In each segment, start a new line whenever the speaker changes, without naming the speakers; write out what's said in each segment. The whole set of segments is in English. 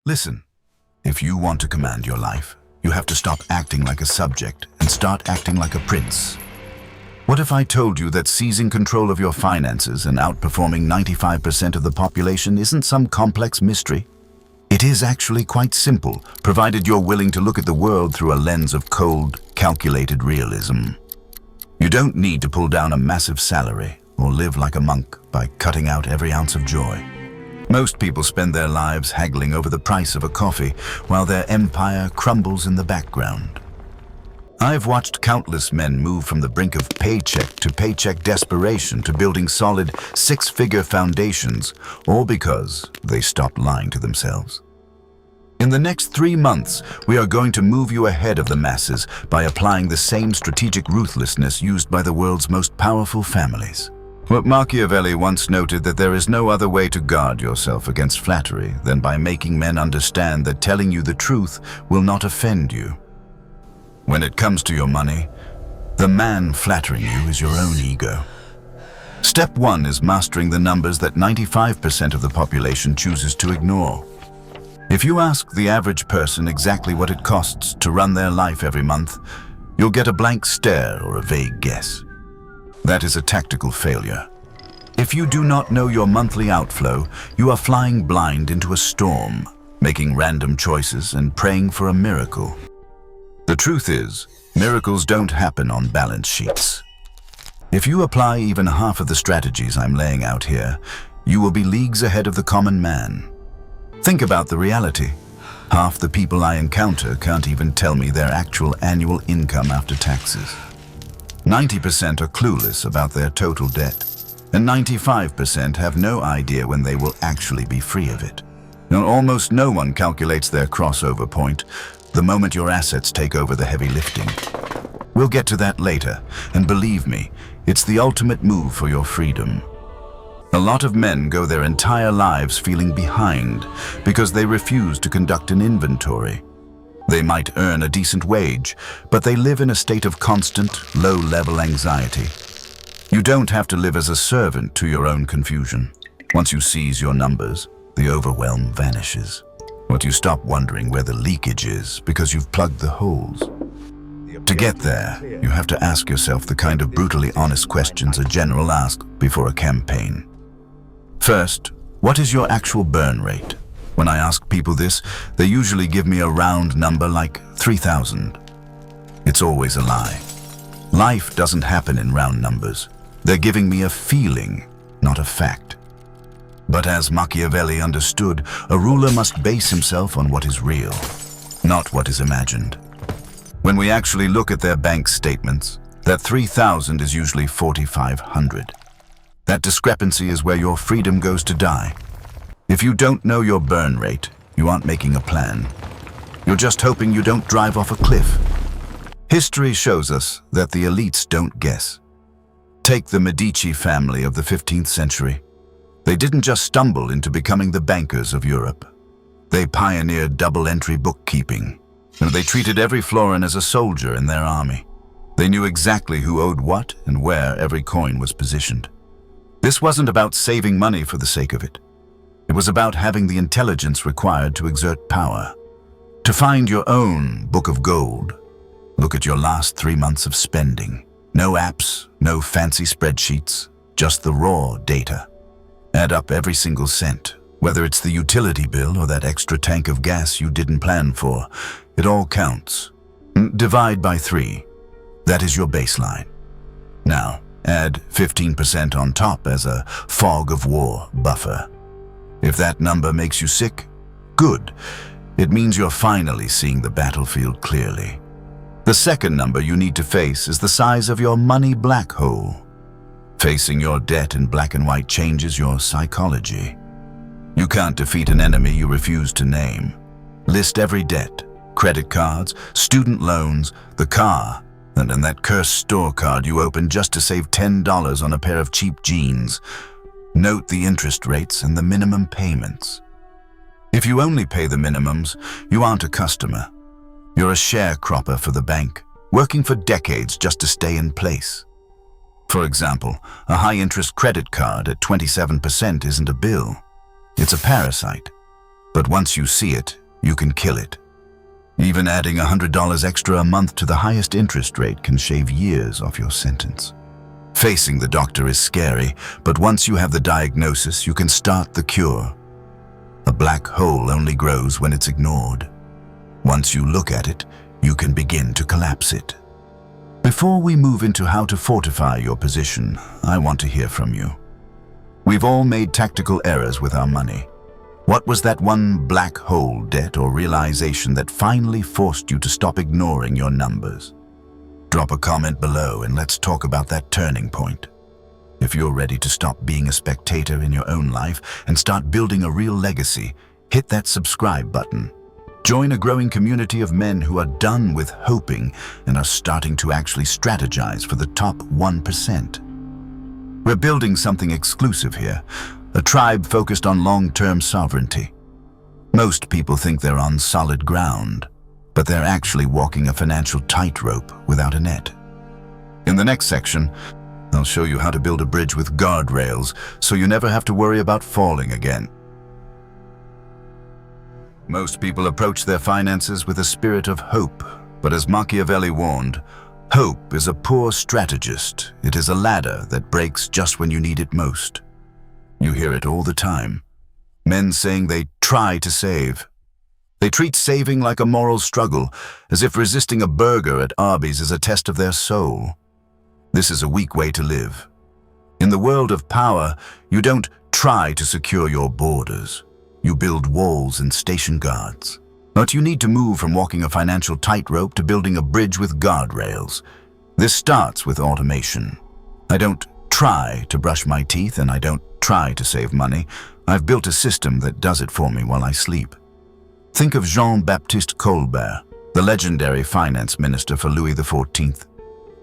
Listen, if you want to command your life, you have to stop acting like a subject and start acting like a prince. What if I told you that seizing control of your finances and outperforming 95% of the population isn't some complex mystery? It is actually quite simple, provided you're willing to look at the world through a lens of cold, calculated realism. You don't need to pull down a massive salary or live like a monk by cutting out every ounce of joy. Most people spend their lives haggling over the price of a coffee while their empire crumbles in the background. I've watched countless men move from the brink of paycheck to paycheck desperation to building solid six-figure foundations, all because they stopped lying to themselves. In the next 3 months, we are going to move you ahead of the masses by applying the same strategic ruthlessness used by the world's most powerful families. But Machiavelli once noted that there is no other way to guard yourself against flattery than by making men understand that telling you the truth will not offend you. When it comes to your money, the man flattering you is your own ego. Step 1 is mastering the numbers that 95% of the population chooses to ignore. If you ask the average person exactly what it costs to run their life every month, you'll get a blank stare or a vague guess. That is a tactical failure. If you do not know your monthly outflow, you are flying blind into a storm, making random choices and praying for a miracle. The truth is, miracles don't happen on balance sheets. If you apply even half of the strategies I'm laying out here, you will be leagues ahead of the common man. Think about the reality. Half the people I encounter can't even tell me their actual annual income after taxes. 90% are clueless about their total debt, and 95% have no idea when they will actually be free of it. Now, almost no one calculates their crossover point, the moment your assets take over the heavy lifting. We'll get to that later, and believe me, it's the ultimate move for your freedom. A lot of men go their entire lives feeling behind because they refuse to conduct an inventory. They might earn a decent wage, but they live in a state of constant, low-level anxiety. You don't have to live as a servant to your own confusion. Once you seize your numbers, the overwhelm vanishes. But you stop wondering where the leakage is because you've plugged the holes. To get there, you have to ask yourself the kind of brutally honest questions a general asks before a campaign. First, what is your actual burn rate? When I ask people this, they usually give me a round number like 3,000. It's always a lie. Life doesn't happen in round numbers. They're giving me a feeling, not a fact. But as Machiavelli understood, a ruler must base himself on what is real, not what is imagined. When we actually look at their bank statements, that 3,000 is usually 4,500. That discrepancy is where your freedom goes to die. If you don't know your burn rate, you aren't making a plan. You're just hoping you don't drive off a cliff. History shows us that the elites don't guess. Take the Medici family of the 15th century. They didn't just stumble into becoming the bankers of Europe. They pioneered double-entry bookkeeping, and they treated every florin as a soldier in their army. They knew exactly who owed what and where every coin was positioned. This wasn't about saving money for the sake of it. It was about having the intelligence required to exert power. To find your own book of gold, look at your last 3 months of spending. No apps, no fancy spreadsheets, just the raw data. Add up every single cent, whether it's the utility bill or that extra tank of gas you didn't plan for. It all counts. Divide by 3. That is your baseline. Now, add 15% on top as a fog of war buffer. If that number makes you sick, good. It means you're finally seeing the battlefield clearly. The second number you need to face is the size of your money black hole. Facing your debt in black and white changes your psychology. You can't defeat an enemy you refuse to name. List every debt, credit cards, student loans, the car, and that cursed store card you opened just to save $10 on a pair of cheap jeans. Note the interest rates and the minimum payments. If you only pay the minimums, you aren't a customer. You're a sharecropper for the bank, working for decades just to stay in place. For example, a high-interest credit card at 27% isn't a bill. It's a parasite. But once you see it, you can kill it. Even adding $100 extra a month to the highest interest rate can shave years off your sentence. Facing the doctor is scary, but once you have the diagnosis, you can start the cure. A black hole only grows when it's ignored. Once you look at it, you can begin to collapse it. Before we move into how to fortify your position, I want to hear from you. We've all made tactical errors with our money. What was that one black hole debt or realization that finally forced you to stop ignoring your numbers? Drop a comment below and let's talk about that turning point. If you're ready to stop being a spectator in your own life and start building a real legacy, hit that subscribe button. Join a growing community of men who are done with hoping and are starting to actually strategize for the top 1%. We're building something exclusive here, a tribe focused on long-term sovereignty. Most people think they're on solid ground, but they're actually walking a financial tightrope without a net. In the next section, I'll show you how to build a bridge with guardrails so you never have to worry about falling again. Most people approach their finances with a spirit of hope, but as Machiavelli warned, hope is a poor strategist. It is a ladder that breaks just when you need it most. You hear it all the time. Men saying they try to save. They treat saving like a moral struggle, as if resisting a burger at Arby's is a test of their soul. This is a weak way to live. In the world of power, you don't try to secure your borders. You build walls and station guards. But you need to move from walking a financial tightrope to building a bridge with guardrails. This starts with automation. I don't try to brush my teeth and I don't try to save money. I've built a system that does it for me while I sleep. Think of Jean-Baptiste Colbert, the legendary finance minister for Louis XIV.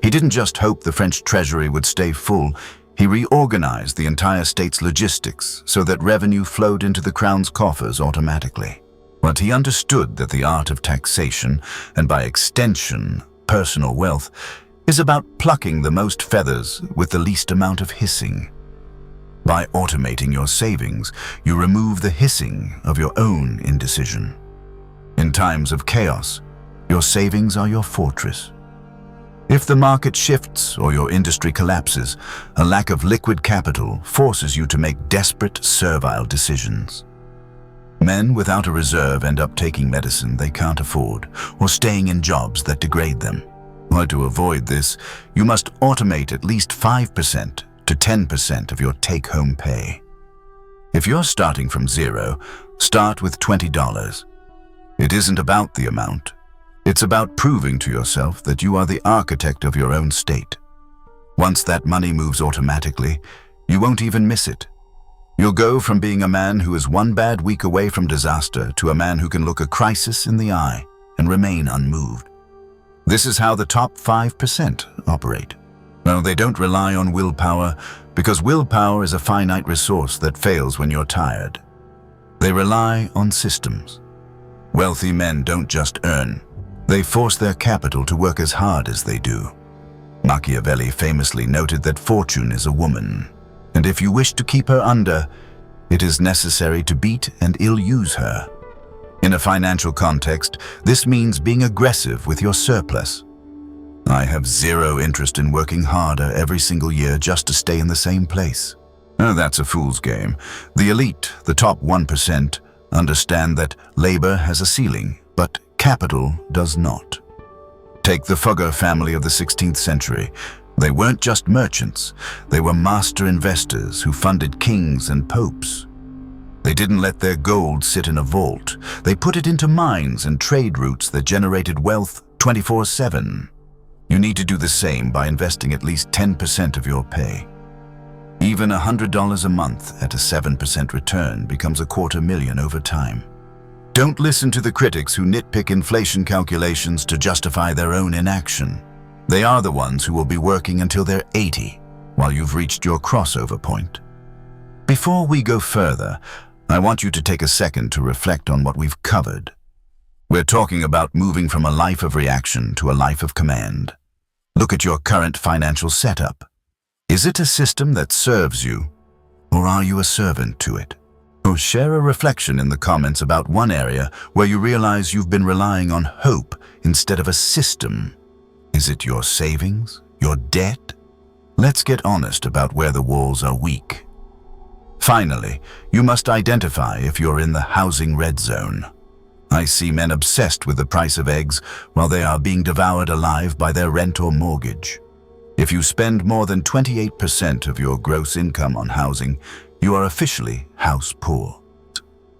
He didn't just hope the French treasury would stay full. He reorganized the entire state's logistics so that revenue flowed into the crown's coffers automatically. But he understood that the art of taxation, and by extension, personal wealth, is about plucking the most feathers with the least amount of hissing. By automating your savings, you remove the hissing of your own indecision. In times of chaos, your savings are your fortress. If the market shifts or your industry collapses, a lack of liquid capital forces you to make desperate, servile decisions. Men without a reserve end up taking medicine they can't afford or staying in jobs that degrade them. But to avoid this, you must automate at least 5% to 10% of your take-home pay. If you're starting from zero, start with $20. It isn't about the amount. It's about proving to yourself that you are the architect of your own state. Once that money moves automatically, you won't even miss it. You'll go from being a man who is one bad week away from disaster to a man who can look a crisis in the eye and remain unmoved. This is how the top 5% operate. No, they don't rely on willpower because willpower is a finite resource that fails when you're tired. They rely on systems. Wealthy men don't just earn. They force their capital to work as hard as they do. Machiavelli famously noted that fortune is a woman, and if you wish to keep her under, it is necessary to beat and ill-use her. In a financial context, this means being aggressive with your surplus. I have zero interest in working harder every single year just to stay in the same place. That's a fool's game. The elite, the top 1%, understand that labor has a ceiling, but capital does not. Take the Fugger family of the 16th century. They weren't just merchants. They were master investors who funded kings and popes. They didn't let their gold sit in a vault. They put it into mines and trade routes that generated wealth 24/7. You need to do the same by investing at least 10% of your pay. Even $100 a month at a 7% return becomes $250,000 over time. Don't listen to the critics who nitpick inflation calculations to justify their own inaction. They are the ones who will be working until they're 80, while you've reached your crossover point. Before we go further, I want you to take a second to reflect on what we've covered. We're talking about moving from a life of reaction to a life of command. Look at your current financial setup. Is it a system that serves you, or are you a servant to it? Or share a reflection in the comments about one area where you realize you've been relying on hope instead of a system. Is it your savings? Your debt? Let's get honest about where the walls are weak. Finally, you must identify if you're in the housing red zone. I see men obsessed with the price of eggs while they are being devoured alive by their rent or mortgage. If you spend more than 28% of your gross income on housing, you are officially house poor.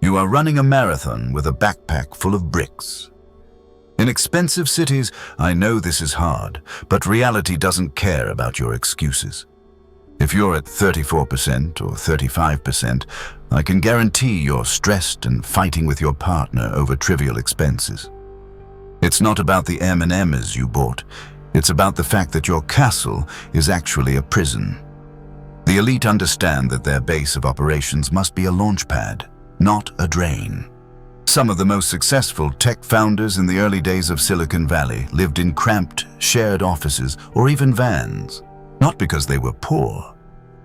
You are running a marathon with a backpack full of bricks. In expensive cities, I know this is hard, but reality doesn't care about your excuses. If you're at 34% or 35%, I can guarantee you're stressed and fighting with your partner over trivial expenses. It's not about the M&Ms you bought. It's about the fact that your castle is actually a prison. The elite understand that their base of operations must be a launch pad, not a drain. Some of the most successful tech founders in the early days of Silicon Valley lived in cramped, shared offices or even vans, not because they were poor,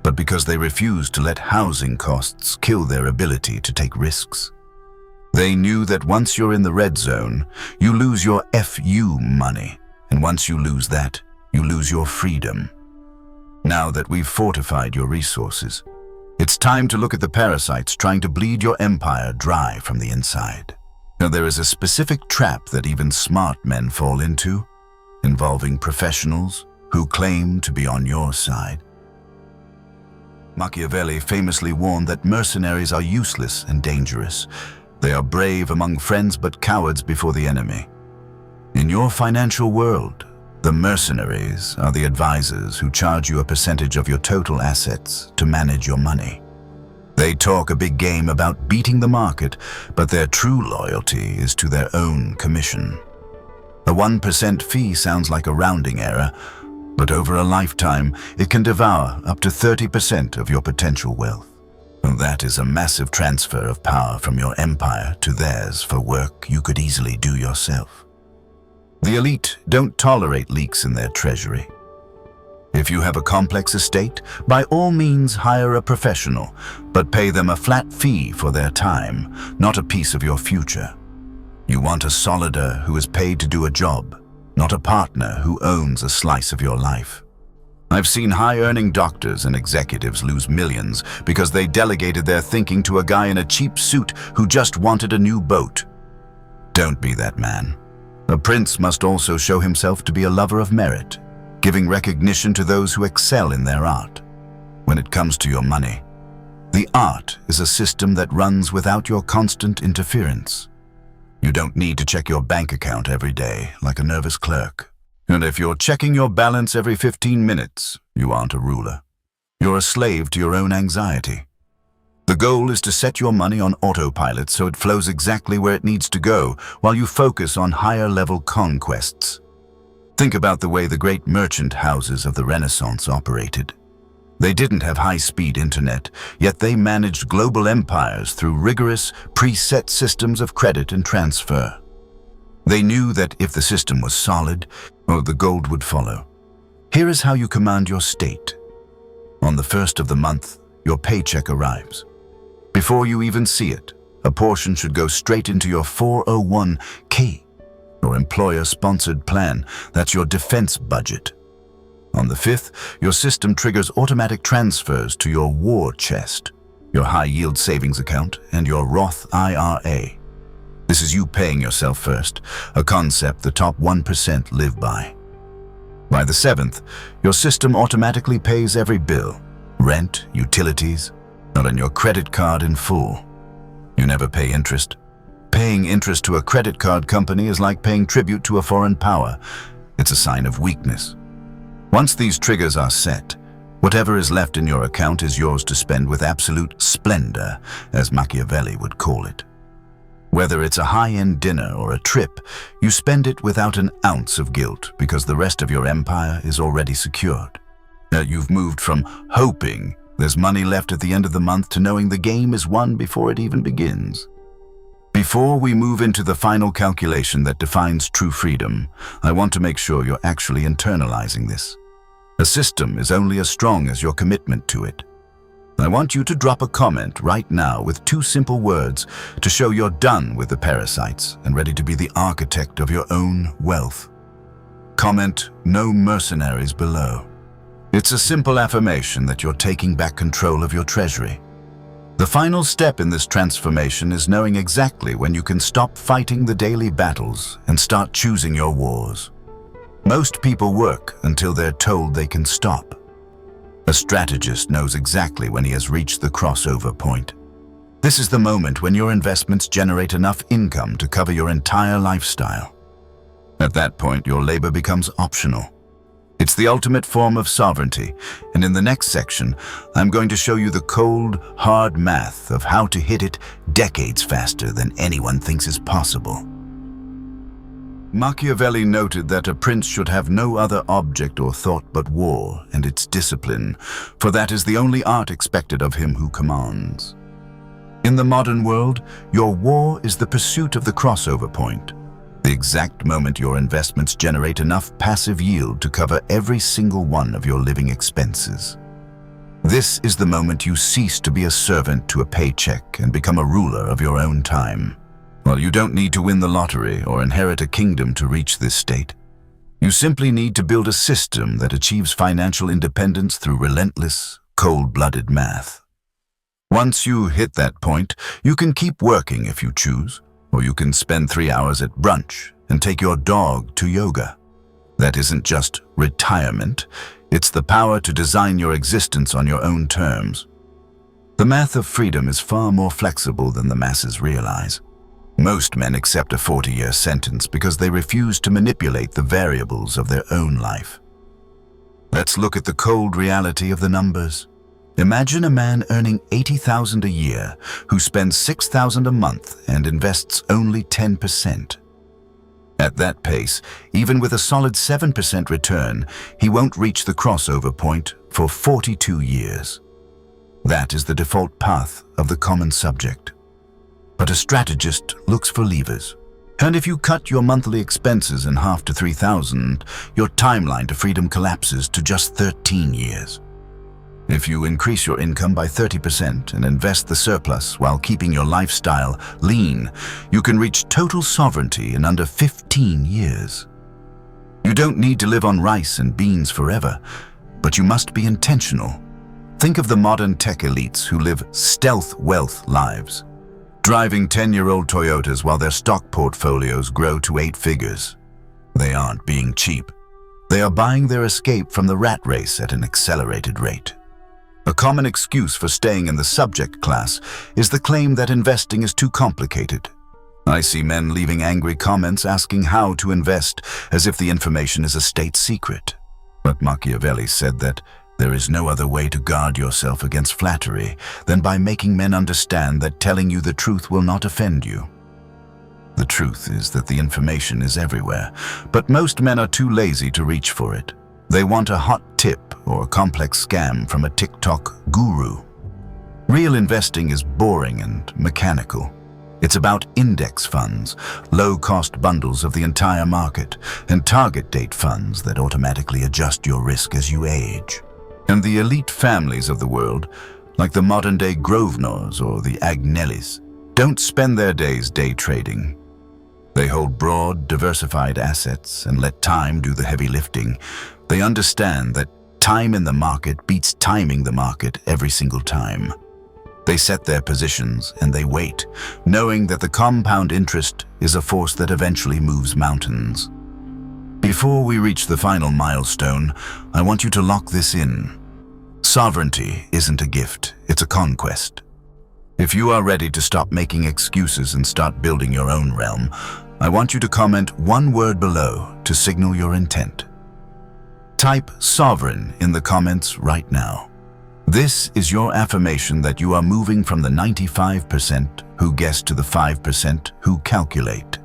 but because they refused to let housing costs kill their ability to take risks. They knew that once you're in the red zone, you lose your FU money, and once you lose that, you lose your freedom. Now that we've fortified your resources, it's time to look at the parasites trying to bleed your empire dry from the inside. Now, there is a specific trap that even smart men fall into, involving professionals who claim to be on your side. Machiavelli famously warned that mercenaries are useless and dangerous. They are brave among friends but cowards before the enemy. In your financial world, the mercenaries are the advisors who charge you a percentage of your total assets to manage your money. They talk a big game about beating the market, but their true loyalty is to their own commission. A 1% fee sounds like a rounding error, but over a lifetime, it can devour up to 30% of your potential wealth. And that is a massive transfer of power from your empire to theirs for work you could easily do yourself. The elite don't tolerate leaks in their treasury. If you have a complex estate, by all means hire a professional, but pay them a flat fee for their time, not a piece of your future. You want a solider who is paid to do a job, not a partner who owns a slice of your life. I've seen high-earning doctors and executives lose millions because they delegated their thinking to a guy in a cheap suit who just wanted a new boat. Don't be that man. A prince must also show himself to be a lover of merit, giving recognition to those who excel in their art. When it comes to your money, the art is a system that runs without your constant interference. You don't need to check your bank account every day like a nervous clerk. And if you're checking your balance every 15 minutes, you aren't a ruler. You're a slave to your own anxiety. The goal is to set your money on autopilot so it flows exactly where it needs to go while you focus on higher-level conquests. Think about the way the great merchant houses of the Renaissance operated. They didn't have high-speed internet, yet they managed global empires through rigorous, preset systems of credit and transfer. They knew that if the system was solid, the gold would follow. Here is how you command your state. On the first of the month, your paycheck arrives. Before you even see it, a portion should go straight into your 401k, your employer-sponsored plan. That's your defense budget. On the 5th, your system triggers automatic transfers to your war chest, your high-yield savings account, and your Roth IRA. This is you paying yourself first, a concept the top 1% live by. By the 7th, your system automatically pays every bill, rent, utilities, not on your credit card in full. You never pay interest. Paying interest to a credit card company is like paying tribute to a foreign power. It's a sign of weakness. Once these triggers are set, whatever is left in your account is yours to spend with absolute splendor, as Machiavelli would call it. Whether it's a high-end dinner or a trip, you spend it without an ounce of guilt because the rest of your empire is already secured. You've moved from hoping there's money left at the end of the month to knowing the game is won before it even begins. Before we move into the final calculation that defines true freedom, I want to make sure you're actually internalizing this. A system is only as strong as your commitment to it. I want you to drop a comment right now with 2 simple words to show you're done with the parasites and ready to be the architect of your own wealth. Comment "No mercenaries" below. It's a simple affirmation that you're taking back control of your treasury. The final step in this transformation is knowing exactly when you can stop fighting the daily battles and start choosing your wars. Most people work until they're told they can stop. A strategist knows exactly when he has reached the crossover point. This is the moment when your investments generate enough income to cover your entire lifestyle. At that point, your labor becomes optional. It's the ultimate form of sovereignty, and in the next section, I'm going to show you the cold, hard math of how to hit it decades faster than anyone thinks is possible. Machiavelli noted that a prince should have no other object or thought but war and its discipline, for that is the only art expected of him who commands. In the modern world, your war is the pursuit of the crossover point, the exact moment your investments generate enough passive yield to cover every single one of your living expenses. This is the moment you cease to be a servant to a paycheck and become a ruler of your own time. Well, you don't need to win the lottery or inherit a kingdom to reach this state. You simply need to build a system that achieves financial independence through relentless, cold-blooded math. Once you hit that point, you can keep working if you choose, or you can spend 3 hours at brunch and take your dog to yoga. That isn't just retirement, it's the power to design your existence on your own terms. The math of freedom is far more flexible than the masses realize. Most men accept a 40-year sentence because they refuse to manipulate the variables of their own life. Let's look at the cold reality of the numbers. Imagine a man earning $80,000 a year who spends $6,000 a month and invests only 10%. At that pace, even with a solid 7% return, he won't reach the crossover point for 42 years. That is the default path of the common subject. But a strategist looks for levers. And if you cut your monthly expenses in half to $3,000, your timeline to freedom collapses to just 13 years. If you increase your income by 30% and invest the surplus while keeping your lifestyle lean, you can reach total sovereignty in under 15 years. You don't need to live on rice and beans forever, but you must be intentional. Think of the modern tech elites who live stealth wealth lives, driving 10-year-old Toyotas while their stock portfolios grow to 8 figures. They aren't being cheap. They are buying their escape from the rat race at an accelerated rate. A common excuse for staying in the subject class is the claim that investing is too complicated. I see men leaving angry comments asking how to invest as if the information is a state secret. But Machiavelli said that there is no other way to guard yourself against flattery than by making men understand that telling you the truth will not offend you. The truth is that the information is everywhere, but most men are too lazy to reach for it. They want a hot tip or a complex scam from a TikTok guru. Real investing is boring and mechanical. It's about index funds, low-cost bundles of the entire market, and target date funds that automatically adjust your risk as you age. And the elite families of the world, like the modern-day Grosvenors or the Agnellis, don't spend their days day trading. They hold broad, diversified assets and let time do the heavy lifting. They understand that time in the market beats timing the market every single time. They set their positions and they wait, knowing that the compound interest is a force that eventually moves mountains. Before we reach the final milestone, I want you to lock this in. Sovereignty isn't a gift, it's a conquest. If you are ready to stop making excuses and start building your own realm, I want you to comment one word below to signal your intent. Type "sovereign" in the comments right now. This is your affirmation that you are moving from the 95% who guess to the 5% who calculate.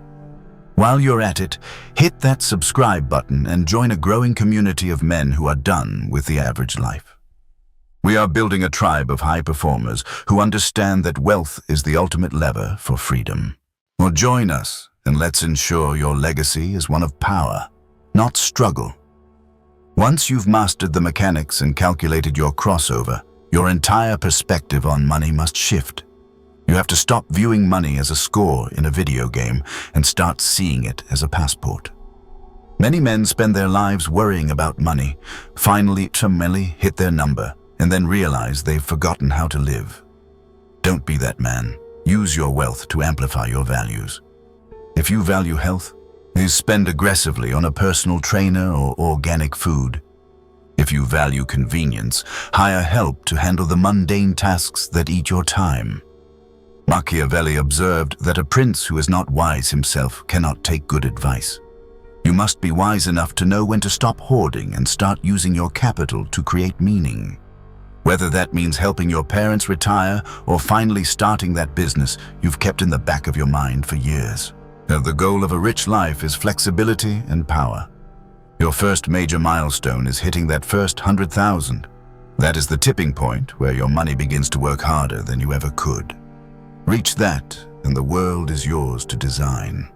While you're at it, hit that subscribe button and join a growing community of men who are done with the average life. We are building a tribe of high performers who understand that wealth is the ultimate lever for freedom. Well, join us and let's ensure your legacy is one of power, not struggle. Once you've mastered the mechanics and calculated your crossover, Your entire perspective on money must shift. You have to stop viewing money as a score in a video game and start seeing it as a passport. Many men spend their lives worrying about money, finally hit their number, and then realize they've forgotten how to live. Don't be that man. Use your wealth to amplify your values. If you value health, spend aggressively on a personal trainer or organic food. If you value convenience, hire help to handle the mundane tasks that eat your time. Machiavelli observed that a prince who is not wise himself cannot take good advice. You must be wise enough to know when to stop hoarding and start using your capital to create meaning. Whether that means helping your parents retire or finally starting that business you've kept in the back of your mind for years. The goal of a rich life is flexibility and power. Your first major milestone is hitting that first 100,000. That is the tipping point where your money begins to work harder than you ever could. Reach that, and the world is yours to design.